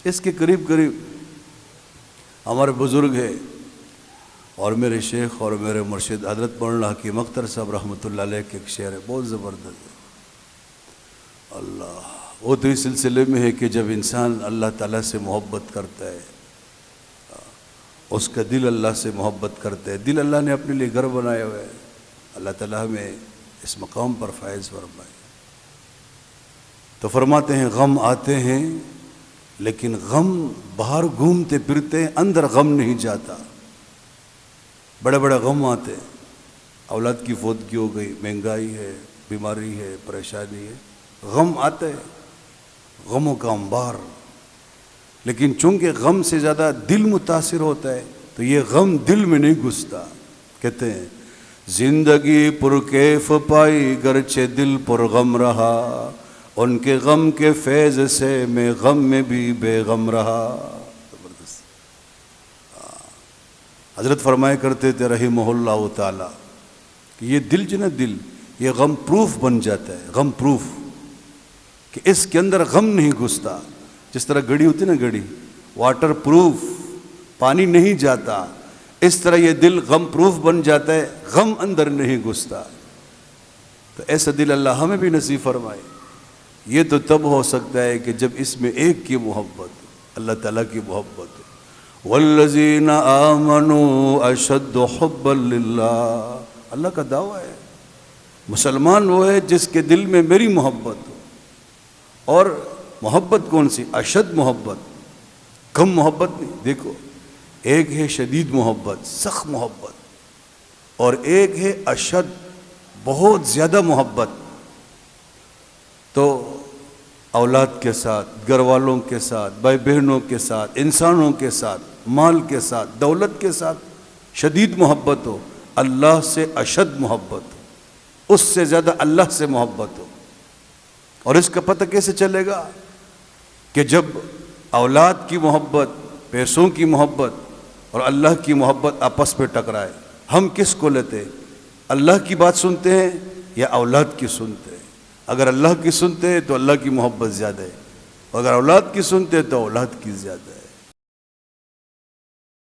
اس کے قریب قریب ہمارے بزرگ ہیں اور میرے شیخ اور میرے مرشد حضرت مولانا حکیم اختر صاحب رحمۃ اللہ علیہ کے ایک شعر ہے بہت زبردست ہے. اللہ وہ تو اس سلسلے میں ہے کہ جب انسان اللہ تعالیٰ سے محبت کرتا ہے، اس کا دل اللہ سے محبت کرتا ہے، دل اللہ نے اپنے لیے گھر بنایا ہوا ہے. اللہ تعالیٰ ہمیں اس مقام پر فائز فرمائے. تو فرماتے ہیں غم آتے ہیں لیکن غم باہر گھومتے پھرتے ہیں، اندر غم نہیں جاتا. بڑے بڑے غم آتے ہیں، اولاد کی فوتگی ہو گئی، مہنگائی ہے، بیماری ہے، پریشانی ہے، غم آتے ہیں، غموں کا انبار. لیکن چونکہ غم سے زیادہ دل متاثر ہوتا ہے تو یہ غم دل میں نہیں گھستا. کہتے ہیں زندگی پرکیف پائی گرچہ دل پر غم رہا، ان کے غم کے فیض سے میں غم میں بھی بے غم رہا. زبردست. حضرت فرمایا کرتے تھے رحمہ اللہ تعالی کہ یہ دل جو نا دل یہ غم پروف بن جاتا ہے، غم پروف، کہ اس کے اندر غم نہیں گھستا. جس طرح گھڑی ہوتی نا، گھڑی واٹر پروف، پانی نہیں جاتا، اس طرح یہ دل غم پروف بن جاتا ہے، غم اندر نہیں گھستا. تو ایسا دل اللہ ہمیں بھی نصیب فرمائے. یہ تو تب ہو سکتا ہے کہ جب اس میں ایک کی محبت، اللہ تعالیٰ کی محبت ہو. والذین آمنوا اشد حبا للہ، اللہ کا دعویٰ ہے مسلمان وہ ہے جس کے دل میں میری محبت ہو. اور محبت کون سی؟ اشد محبت، کم محبت نہیں. دیکھو ایک ہے شدید محبت، سخت محبت، اور ایک ہے اشد، بہت زیادہ محبت. تو اولاد کے ساتھ، گھر والوں کے ساتھ، بھائی بہنوں کے ساتھ، انسانوں کے ساتھ، مال کے ساتھ، دولت کے ساتھ شدید محبت ہو، اللہ سے اشد محبت ہو، اس سے زیادہ اللہ سے محبت ہو. اور اس کا پتہ کیسے چلے گا؟ کہ جب اولاد کی محبت، پیسوں کی محبت اور اللہ کی محبت آپس پہ ٹکرائے، ہم کس کو لیتے؟ اللہ کی بات سنتے ہیں یا اولاد کی سنتے ہیں؟ اگر اللہ کی سنتے ہیں تو اللہ کی محبت زیادہ ہے، اگر اولاد کی سنتے ہیں تو اولاد کی زیادہ ہے.